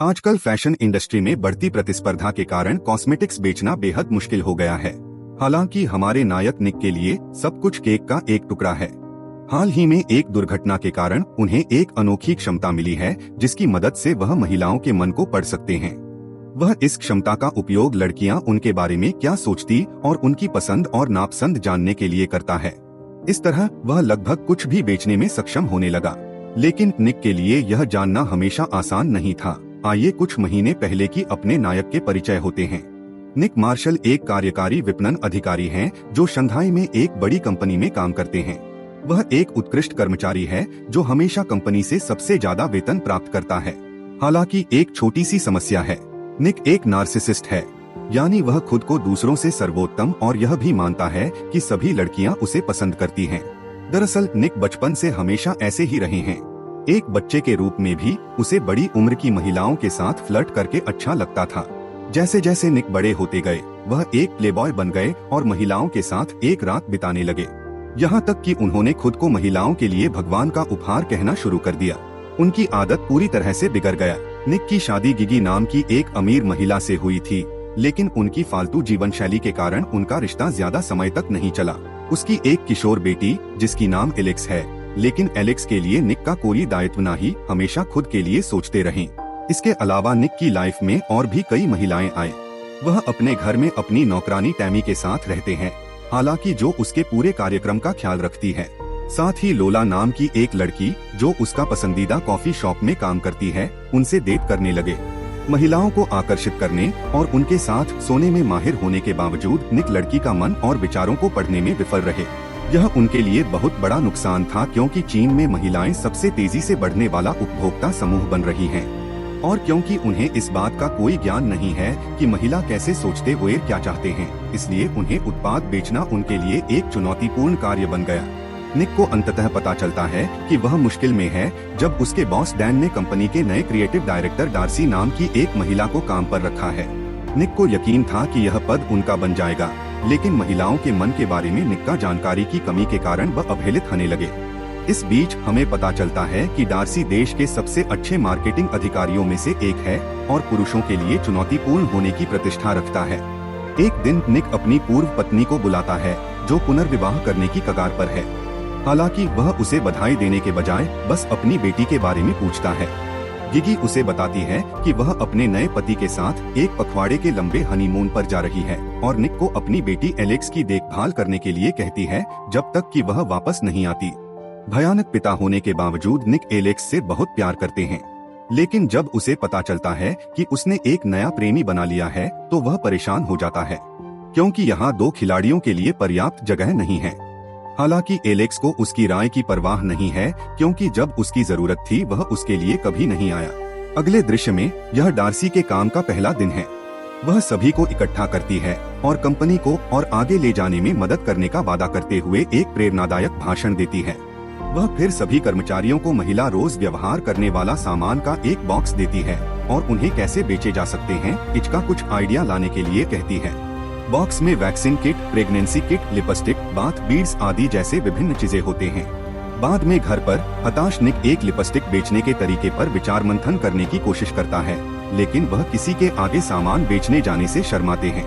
आजकल fashion industry में बढ़ती प्रतिस्पर्धा के कारण कॉस्मेटिक्स बेचना बेहद मुश्किल हो गया है। हालांकि हमारे नायक निक के लिए सब कुछ केक का एक टुकड़ा है। हाल ही में एक दुर्घटना के कारण उन्हें एक अनोखी क्षमता मिली है, जिसकी मदद से वह महिलाओं के मन को पढ़ सकते हैं। वह इस क्षमता का उपयोग लड़कियां उनके बारे में क्या सोचती और उनकी पसंद और नापसंद जानने के लिए करता है। इस तरह वह लगभग कुछ भी बेचने में सक्षम होने लगा। लेकिन निक के लिए यह जानना हमेशा आसान नहीं था। आइए कुछ महीने पहले की अपने नायक के परिचय होते हैं। निक मार्शल एक कार्यकारी विपणन अधिकारी हैं, जो शंघाई में एक बड़ी कंपनी में काम करते हैं। वह एक उत्कृष्ट कर्मचारी है, जो हमेशा कंपनी से सबसे ज्यादा वेतन प्राप्त करता है। हालांकि एक छोटी सी समस्या है, निक एक नार्सिसिस्ट है, यानी वह खुद को दूसरों से सर्वोत्तम और यह भी मानता है कि सभी लड़कियां उसे पसंद करती हैं। दरअसल निक बचपन से हमेशा ऐसे ही रहे हैं। एक बच्चे के रूप में भी उसे बड़ी उम्र की महिलाओं के साथ फ्लर्ट करके अच्छा लगता था। जैसे जैसे निक बड़े होते गए, वह एक प्लेबॉय बन गए और महिलाओं के साथ एक रात बिताने लगे। यहाँ तक कि उन्होंने खुद को महिलाओं के लिए भगवान का उपहार कहना शुरू कर दिया। उनकी आदत पूरी तरह से बिगड़ गया। निक की शादी गिगी नाम की एक अमीर महिला से हुई थी, लेकिन उनकी फालतू जीवन शैली के कारण उनका रिश्ता ज्यादा समय तक नहीं चला। उसकी एक किशोर बेटी, जिसकी नाम एलेक्स है, लेकिन एलेक्स के लिए निक का कोई दायित्व न ही हमेशा खुद के लिए सोचते रहे। इसके अलावा निक की लाइफ में और भी कई महिलाएं आए। वह अपने घर में अपनी नौकरानी टैमी के साथ रहते हैं, हालांकि जो उसके पूरे कार्यक्रम का ख्याल रखती है। साथ ही लोला नाम की एक लड़की, जो उसका पसंदीदा कॉफी शॉप में काम करती है, उनसे डेट करने लगे। महिलाओं को आकर्षित करने और उनके साथ सोने में माहिर होने के बावजूद निक लड़की का मन और विचारों को पढ़ने में विफल रहे। यह उनके लिए बहुत बड़ा नुकसान था, क्योंकि चीन में महिलाएं सबसे तेजी से बढ़ने वाला उपभोक्ता समूह बन रही हैं, और क्योंकि उन्हें इस बात का कोई ज्ञान नहीं है कि महिला कैसे सोचते हुए क्या चाहते हैं, इसलिए उन्हें उत्पाद बेचना उनके लिए एक चुनौतीपूर्ण कार्य बन गया। निक को अंततः पता चलता है कि वह मुश्किल में है, जब उसके बॉस डैन ने कंपनी के नए क्रिएटिव डायरेक्टर डार्सी नाम की एक महिला को काम पर रखा है। निक को यकीन था कि यह पद उनका बन जाएगा, लेकिन महिलाओं के मन के बारे में निक का जानकारी की कमी के कारण वह अवहेलित होने लगे। इस बीच हमें पता चलता है कि डार्सी देश के सबसे अच्छे मार्केटिंग अधिकारियों में से एक है और पुरुषों के लिए चुनौतीपूर्ण होने की प्रतिष्ठा रखता है। एक दिन निक अपनी पूर्व पत्नी को बुलाता है, जो पुनर्विवाह करने की कगार पर है। हालांकि वह उसे बधाई देने के बजाय बस अपनी बेटी के बारे में पूछता है। गिगी उसे बताती है कि वह अपने नए पति के साथ एक पखवाड़े के लंबे हनीमून पर जा रही है और निक को अपनी बेटी एलेक्स की देखभाल करने के लिए कहती है, जब तक कि वह वापस नहीं आती। भयानक पिता होने के बावजूद निक एलेक्स से बहुत प्यार करते हैं, लेकिन जब उसे पता चलता है कि उसने एक नया प्रेमी बना लिया है, तो वह परेशान हो जाता है, क्योंकि यहाँ दो खिलाड़ियों के लिए पर्याप्त जगह नहीं है। हालांकि एलेक्स को उसकी राय की परवाह नहीं है, क्योंकि जब उसकी जरूरत थी वह उसके लिए कभी नहीं आया। अगले दृश्य में यह डार्सी के काम का पहला दिन है। वह सभी को इकट्ठा करती है और कंपनी को और आगे ले जाने में मदद करने का वादा करते हुए एक प्रेरणादायक भाषण देती है। वह फिर सभी कर्मचारियों को महिला रोज व्यवहार करने वाला सामान का एक बॉक्स देती है और उन्हें कैसे बेचे जा सकते हैं इसका कुछ आइडिया लाने के लिए कहती है। बॉक्स में vaccine kit, pregnancy kit, lipstick, bath beads आदि जैसे विभिन्न चीजें होते हैं। बाद में घर पर हताश निक एक लिपस्टिक बेचने के तरीके पर विचार मंथन करने की कोशिश करता है, लेकिन वह किसी के आगे सामान बेचने जाने से शर्माते हैं।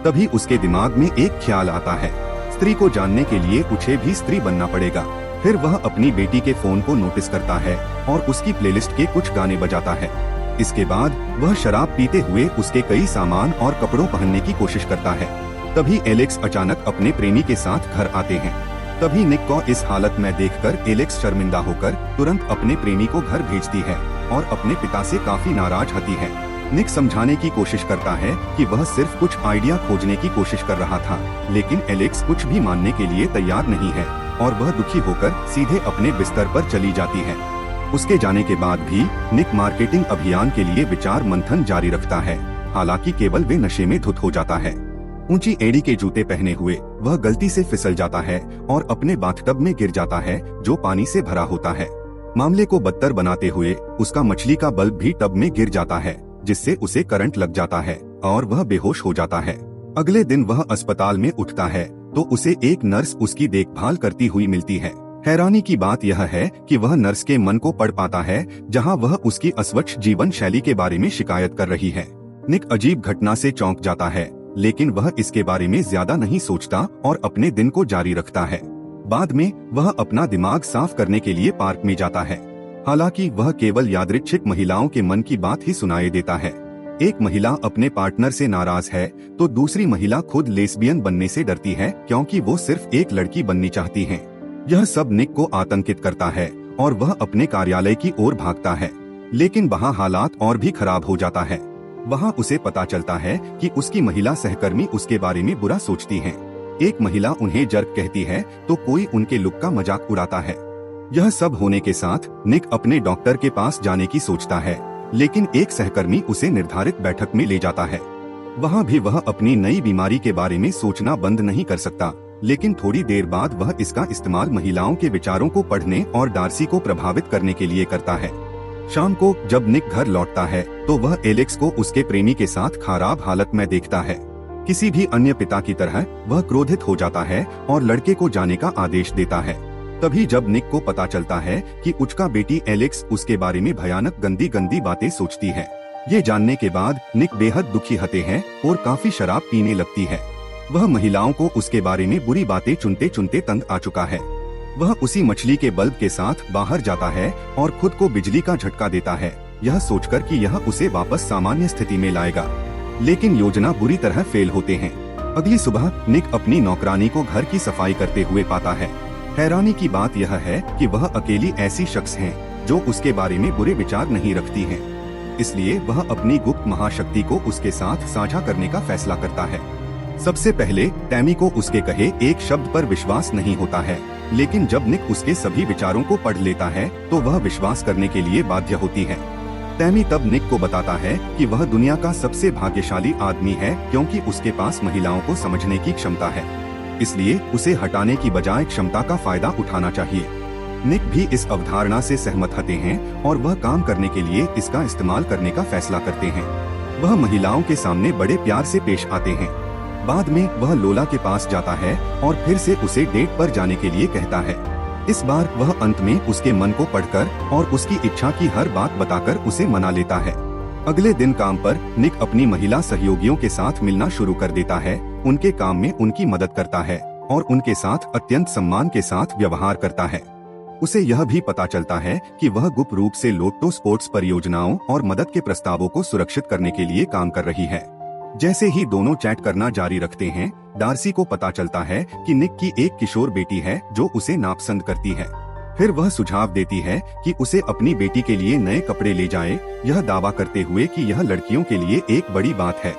तभी उसके दिमाग में एक ख्याल आता है, स्त्री को जानने के लिए उसे भी स्त्री बनना पड़ेगा। फिर वह अपनी बेटी के फोन को नोटिस करता है और उसकी प्लेलिस्ट के कुछ गाने बजाता है। इसके बाद वह शराब पीते हुए उसके कई सामान और कपड़ों पहनने की कोशिश करता है। तभी एलेक्स अचानक अपने प्रेमी के साथ घर आते हैं। तभी निक को इस हालत में देखकर एलेक्स शर्मिंदा होकर तुरंत अपने प्रेमी को घर भेजती है और अपने पिता से काफी नाराज होती है। निक समझाने की कोशिश करता है कि वह सिर्फ कुछ आइडिया खोजने की कोशिश कर रहा था, लेकिन एलेक्स कुछ भी मानने के लिए तैयार नहीं है और वह दुखी होकर सीधे अपने बिस्तर पर चली जाती है। उसके जाने के बाद भी निक मार्केटिंग अभियान के लिए विचार मंथन जारी रखता है, हालांकि केवल वे नशे में धुत हो जाता है। ऊंची एड़ी के जूते पहने हुए वह गलती से फिसल जाता है और अपने बाथटब में गिर जाता है, जो पानी से भरा होता है। मामले को बदतर बनाते हुए उसका मछली का बल्ब भी टब में गिर जाता है, जिससे उसे करंट लग जाता है और वह बेहोश हो जाता है। अगले दिन वह अस्पताल में उठता है तो उसे एक नर्स उसकी देखभाल करती हुई मिलती है। हैरानी की बात यह है कि वह नर्स के मन को पढ़ पाता है, जहां वह उसकी अस्वच्छ जीवन शैली के बारे में शिकायत कर रही है। निक अजीब घटना से चौंक जाता है, लेकिन वह इसके बारे में ज्यादा नहीं सोचता और अपने दिन को जारी रखता है। बाद में वह अपना दिमाग साफ करने के लिए पार्क में जाता है। हालांकि वह केवल यादृच्छिक महिलाओं के मन की बात ही सुनाई देता है। एक महिला अपने पार्टनर से नाराज है, तो दूसरी महिला खुद लेस्बियन बनने से डरती है, क्योंकि वो सिर्फ एक लड़की बननी चाहती है। यह सब निक को आतंकित करता है और वह अपने कार्यालय की ओर भागता है। लेकिन वहाँ हालात और भी खराब हो जाता है। वहाँ उसे पता चलता है कि उसकी महिला सहकर्मी उसके बारे में बुरा सोचती हैं। एक महिला उन्हें जर्क कहती है, तो कोई उनके लुक का मजाक उड़ाता है। यह सब होने के साथ निक अपने डॉक्टर के पास जाने की सोचता है, लेकिन एक सहकर्मी उसे निर्धारित बैठक में ले जाता है। वहाँ भी वह अपनी नई बीमारी के बारे में सोचना बंद नहीं कर सकता, लेकिन थोड़ी देर बाद वह इसका इस्तेमाल महिलाओं के विचारों को पढ़ने और डार्सी को प्रभावित करने के लिए करता है। शाम को जब निक घर लौटता है, तो वह एलेक्स को उसके प्रेमी के साथ खराब हालत में देखता है। किसी भी अन्य पिता की तरह वह क्रोधित हो जाता है और लड़के को जाने का आदेश देता है। तभी जब निक को पता चलता है कि उसका बेटी एलेक्स उसके बारे में भयानक गंदी गंदी बातें सोचती है। ये जानने के बाद निक बेहद दुखी होते हैं और काफी शराब पीने लगती है। वह महिलाओं को उसके बारे में बुरी बातें चुनते चुनते तंग आ चुका है। वह उसी मछली के बल्ब के साथ बाहर जाता है और खुद को बिजली का झटका देता है, यह सोचकर कि यह उसे वापस सामान्य स्थिति में लाएगा। लेकिन योजना बुरी तरह फेल होते हैं। अगली सुबह निक अपनी नौकरानी को घर की सफाई करते हुए पाता है। हैरानी की बात यह है कि वह अकेली ऐसी शख्स है जो उसके बारे में बुरे विचार नहीं रखती है। इसलिए वह अपनी गुप्त महाशक्ति को उसके साथ साझा करने का फैसला करता है। सबसे पहले टैमी को उसके कहे एक शब्द पर विश्वास नहीं होता है, लेकिन जब निक उसके सभी विचारों को पढ़ लेता है तो वह विश्वास करने के लिए बाध्य होती है। टैमी तब निक को बताता है कि वह दुनिया का सबसे भाग्यशाली आदमी है, क्योंकि उसके पास महिलाओं को समझने की क्षमता है। इसलिए उसे हटाने की बजाय क्षमता का फायदा उठाना चाहिए। निक भी इस अवधारणा से सहमत होते हैं और वह काम करने के लिए इसका इस्तेमाल करने का फैसला करते हैं। वह महिलाओं के सामने बड़े प्यार से पेश आते हैं। बाद में वह लोला के पास जाता है और फिर से उसे डेट पर जाने के लिए कहता है। इस बार वह अंत में उसके मन को पढ़कर और उसकी इच्छा की हर बात बताकर उसे मना लेता है। अगले दिन काम पर निक अपनी महिला सहयोगियों के साथ मिलना शुरू कर देता है, उनके काम में उनकी मदद करता है और उनके साथ अत्यंत सम्मान के साथ व्यवहार करता है। उसे यह भी पता चलता है कि वह गुप्त रूप से लोटो स्पोर्ट्स परियोजनाओं और मदद के प्रस्तावों को सुरक्षित करने के लिए काम कर रही है। जैसे ही दोनों चैट करना जारी रखते हैं, डार्सी को पता चलता है कि निक की एक किशोर बेटी है जो उसे नापसंद करती है। फिर वह सुझाव देती है कि उसे अपनी बेटी के लिए नए कपड़े ले जाए, यह दावा करते हुए कि यह लड़कियों के लिए एक बड़ी बात है।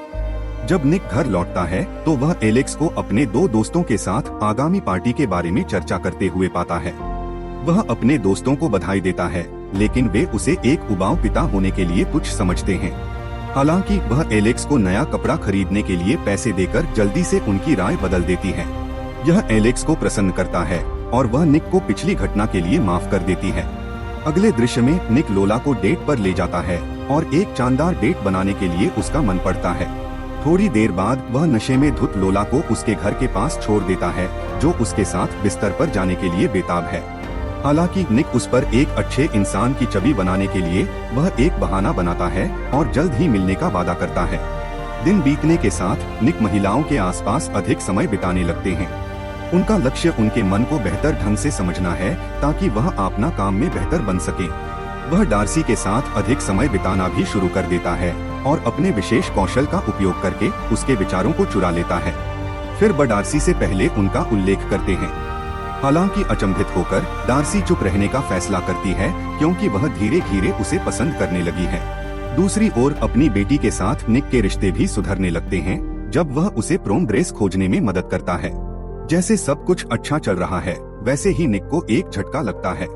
जब निक घर लौटता है तो वह एलेक्स को अपने दो दोस्तों के साथ आगामी पार्टी के बारे में चर्चा करते हुए पाता है। वह अपने दोस्तों को बधाई देता है, लेकिन वे उसे एक उबाऊ पिता होने के लिए तुच्छ समझते हैं। हालांकि वह एलेक्स को नया कपड़ा खरीदने के लिए पैसे देकर जल्दी से उनकी राय बदल देती है। यह एलेक्स को प्रसन्न करता है और वह निक को पिछली घटना के लिए माफ कर देती है। अगले दृश्य में निक लोला को डेट पर ले जाता है और एक शानदार डेट बनाने के लिए उसका मन पड़ता है। थोड़ी देर बाद वह नशे में धुत लोला को उसके घर के पास छोड़ देता है, जो उसके साथ बिस्तर पर जाने के लिए बेताब है। हालांकि निक उस पर एक अच्छे इंसान की छवि बनाने के लिए वह एक बहाना बनाता है और जल्द ही मिलने का वादा करता है। दिन बीतने के साथ निक महिलाओं के आसपास अधिक समय बिताने लगते हैं। उनका लक्ष्य उनके मन को बेहतर ढंग से समझना है, ताकि वह अपना काम में बेहतर बन सके। वह डार्सी के साथ अधिक समय बिताना भी शुरू कर देता है और अपने विशेष कौशल का उपयोग करके उसके विचारों को चुरा लेता है। फिर वह डार्सी से पहले उनका उल्लेख करते हैं। हालांकि अचंभित होकर डार्सी चुप रहने का फैसला करती है, क्योंकि वह धीरे धीरे उसे पसंद करने लगी है। दूसरी ओर अपनी बेटी के साथ निक के रिश्ते भी सुधरने लगते हैं, जब वह उसे प्रोम ड्रेस खोजने में मदद करता है। जैसे सब कुछ अच्छा चल रहा है, वैसे ही निक को एक झटका लगता है।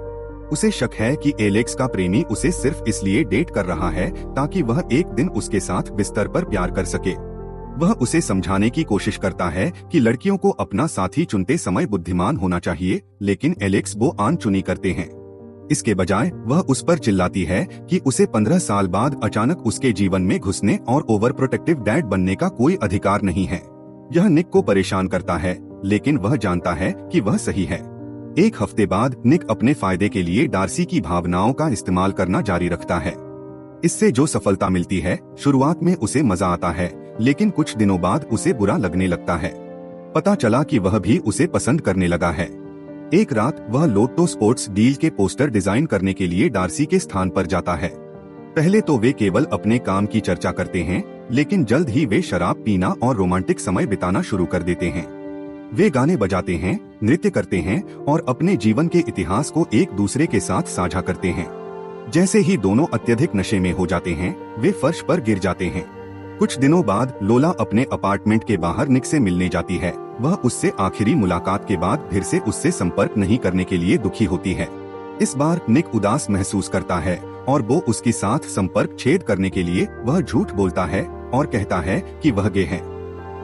उसे शक है कि एलेक्स का प्रेमी उसे सिर्फ इसलिए डेट कर रहा है ताकि वह एक दिन उसके साथ बिस्तर पर प्यार कर सके। वह उसे समझाने की कोशिश करता है कि लड़कियों को अपना साथी चुनते समय बुद्धिमान होना चाहिए, लेकिन एलेक्स वो आन चुनी करते हैं। इसके बजाय वह उस पर चिल्लाती है कि उसे 15 साल बाद अचानक उसके जीवन में घुसने और ओवर प्रोटेक्टिव डैड बनने का कोई अधिकार नहीं है। यह निक को परेशान करता है, लेकिन वह जानता है कि वह सही है। एक हफ्ते बाद निक अपने फायदे के लिए डार्सी की भावनाओं का इस्तेमाल करना जारी रखता है। इससे जो सफलता मिलती है, शुरुआत में उसे मजा आता है, लेकिन कुछ दिनों बाद उसे बुरा लगने लगता है। पता चला कि वह भी उसे पसंद करने लगा है। एक रात वह लोटो स्पोर्ट्स डील के पोस्टर डिजाइन करने के लिए डार्सी के स्थान पर जाता है। पहले तो वे केवल अपने काम की चर्चा करते हैं, लेकिन जल्द ही वे शराब पीना और रोमांटिक समय बिताना शुरू कर देते हैं। वे गाने बजाते हैं, नृत्य करते हैं और अपने जीवन के इतिहास को एक दूसरे के साथ साझा करते हैं। जैसे ही दोनों अत्यधिक नशे में हो जाते हैं, वे फर्श पर गिर जाते हैं। कुछ दिनों बाद लोला अपने अपार्टमेंट के बाहर निक से मिलने जाती है। वह उससे आखिरी मुलाकात के बाद फिर से उससे संपर्क नहीं करने के लिए दुखी होती है। इस बार निक उदास महसूस करता है और वो उसके साथ संपर्क छेद करने के लिए वह झूठ बोलता है और कहता है कि वह गे है।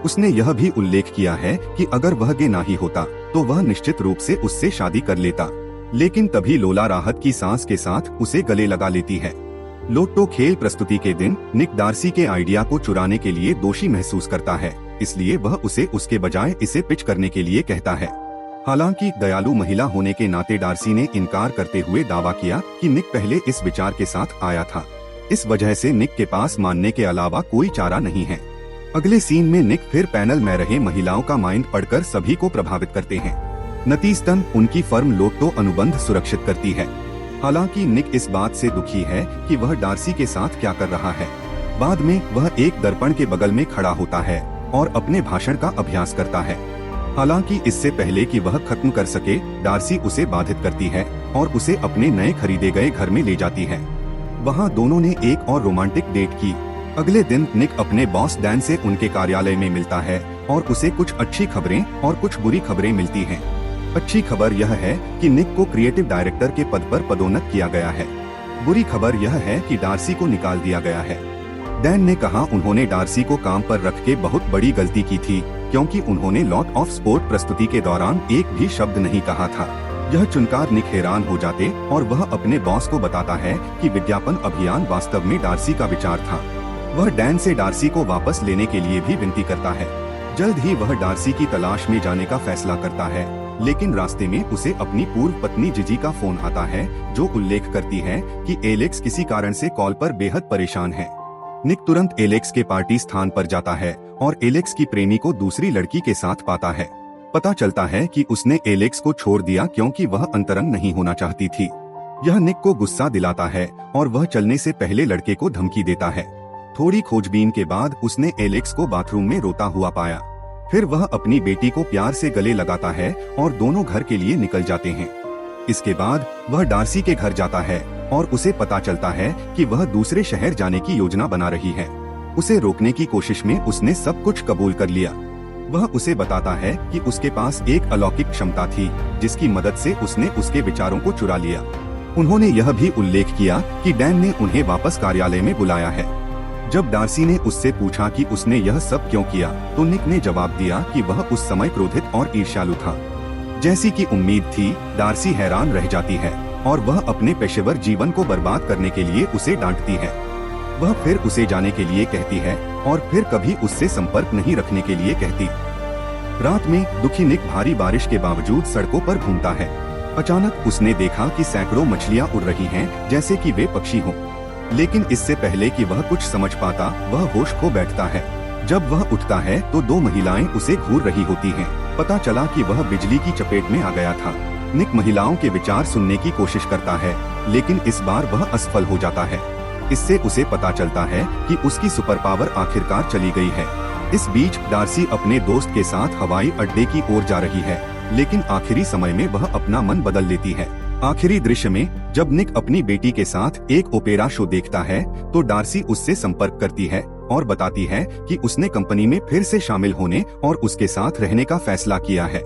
उसने यह भी उल्लेख किया है कि अगर वह गे ना ही होता तो वह निश्चित रूप से उससे शादी कर लेता। लेकिन तभी लोला राहत की सांस के साथ उसे गले लगा लेती है। लोटो खेल प्रस्तुति के दिन निक डार्सी के आइडिया को चुराने के लिए दोषी महसूस करता है, इसलिए वह उसे उसके बजाय इसे पिच करने के लिए कहता है। हालांकि दयालु महिला होने के नाते डार्सी ने इनकार करते हुए दावा किया कि निक पहले इस विचार के साथ आया था। इस वजह से निक के पास मानने के अलावा कोई चारा नहीं है। अगले सीन में निक फिर पैनल में रहे महिलाओं का माइंड पढ़कर सभी को प्रभावित करते हैं। नतीजतन उनकी फर्म लोटो अनुबंध सुरक्षित करती है। हालांकि निक इस बात से दुखी है कि वह डार्सी के साथ क्या कर रहा है। बाद में वह एक दर्पण के बगल में खड़ा होता है और अपने भाषण का अभ्यास करता है। हालांकि इससे पहले कि वह खत्म कर सके, डार्सी उसे बाधित करती है और उसे अपने नए खरीदे गए घर में ले जाती है। वहां दोनों ने एक और रोमांटिक डेट की। अगले दिन निक अपने बॉस डैन से उनके कार्यालय में मिलता है और उसे कुछ अच्छी खबरें और कुछ बुरी खबरें मिलती हैं। अच्छी खबर यह है कि निक को क्रिएटिव डायरेक्टर के पद पर पदोन्नत किया गया है। बुरी खबर यह है कि डार्सी को निकाल दिया गया है। डैन ने कहा उन्होंने डार्सी को काम पर रख के बहुत बड़ी गलती की थी, क्योंकि उन्होंने लॉट ऑफ स्पोर्ट प्रस्तुति के दौरान एक भी शब्द नहीं कहा था। यह चुनकर निक हैरान हो जाते और वह अपने बॉस को बताता है कि विज्ञापन अभियान वास्तव में डार्सी का विचार था। वह डैन से डार्सी को वापस लेने के लिए भी विनती करता है। जल्द ही वह डार्सी की तलाश में जाने का फैसला करता है, लेकिन रास्ते में उसे अपनी पूर्व पत्नी जिजी का फोन आता है, जो उल्लेख करती है कि एलेक्स किसी कारण से कॉल पर बेहद परेशान है। निक तुरंत एलेक्स के पार्टी स्थान पर जाता है और एलेक्स की प्रेमी को दूसरी लड़की के साथ पाता है। पता चलता है कि उसने एलेक्स को छोड़ दिया क्योंकि वह अंतरंग नहीं होना चाहती थी। यह निक को गुस्सा दिलाता है और वह चलने से पहले लड़के को धमकी देता है। थोड़ी खोजबीन के बाद उसने एलेक्स को बाथरूम में रोता हुआ पाया। फिर वह अपनी बेटी को प्यार से गले लगाता है और दोनों घर के लिए निकल जाते हैं। इसके बाद वह डार्सी के घर जाता है और उसे पता चलता है कि वह दूसरे शहर जाने की योजना बना रही है। उसे रोकने की कोशिश में उसने सब कुछ कबूल कर लिया। वह उसे बताता है कि उसके पास एक अलौकिक क्षमता थी, जिसकी मदद से उसने उसके विचारों को चुरा लिया। उन्होंने यह भी उल्लेख किया कि डैन ने उन्हें वापस कार्यालय में बुलाया है। जब डार्सी ने उससे पूछा कि उसने यह सब क्यों किया, तो निक ने जवाब दिया कि वह उस समय क्रोधित और ईर्ष्यालु था। जैसी कि उम्मीद थी, डार्सी हैरान रह जाती है और वह अपने पेशेवर जीवन को बर्बाद करने के लिए उसे डांटती है। वह फिर उसे जाने के लिए कहती है और फिर कभी उससे संपर्क नहीं रखने के लिए कहती। रात में दुखी निक भारी बारिश के बावजूद सड़कों पर घूमता है। अचानक उसने देखा कि सैकड़ों मछलियां उड़ रही हैं, जैसे कि वे पक्षी हों। लेकिन इससे पहले कि वह कुछ समझ पाता, वह होश खो बैठता है। जब वह उठता है तो दो महिलाएं उसे घूर रही होती हैं। पता चला कि वह बिजली की चपेट में आ गया था। निक महिलाओं के विचार सुनने की कोशिश करता है, लेकिन इस बार वह असफल हो जाता है। इससे उसे पता चलता है कि उसकी सुपर पावर आखिरकार चली गई है। इस बीच डार्सी अपने दोस्त के साथ हवाई अड्डे की ओर जा रही है, लेकिन आखिरी समय में वह अपना मन बदल लेती है। आखिरी दृश्य में जब निक अपनी बेटी के साथ एक ओपेरा शो देखता है, तो डार्सी उससे संपर्क करती है और बताती है कि उसने कंपनी में फिर से शामिल होने और उसके साथ रहने का फैसला किया है।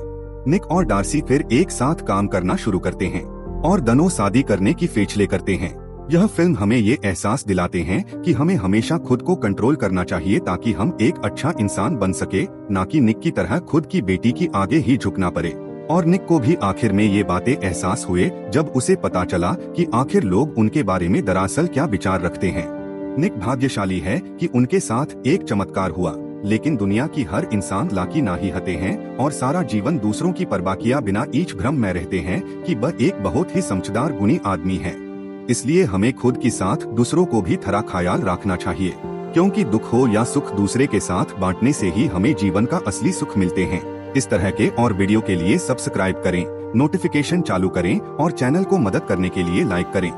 निक और डार्सी फिर एक साथ काम करना शुरू करते हैं और दोनों शादी करने की फैसले करते हैं। यह फिल्म हमें ये एहसास दिलाते हैं कि हमें हमेशा खुद को कंट्रोल करना चाहिए ताकि हम एक अच्छा इंसान बन सके, न कि निक की तरह खुद की बेटी की आगे ही झुकना पड़े। और निक को भी आखिर में ये बातें एहसास हुए जब उसे पता चला कि आखिर लोग उनके बारे में दरअसल क्या विचार रखते हैं। निक भाग्यशाली है कि उनके साथ एक चमत्कार हुआ। लेकिन दुनिया की हर इंसान लाकी ना ही हते हैं और सारा जीवन दूसरों की परवाह किया बिना ईच भ्रम में रहते हैं कि वह एक बहुत ही समझदार गुणी आदमी है। इसलिए हमें खुद के साथ दूसरों को भी थोड़ा ख्याल रखना चाहिए, क्योंकि दुख हो या सुख दूसरे के साथ बांटने से ही हमें जीवन का असली सुख मिलते हैं। इस तरह के और वीडियो के लिए सब्सक्राइब करें, नोटिफिकेशन चालू करें और चैनल को मदद करने के लिए लाइक करें।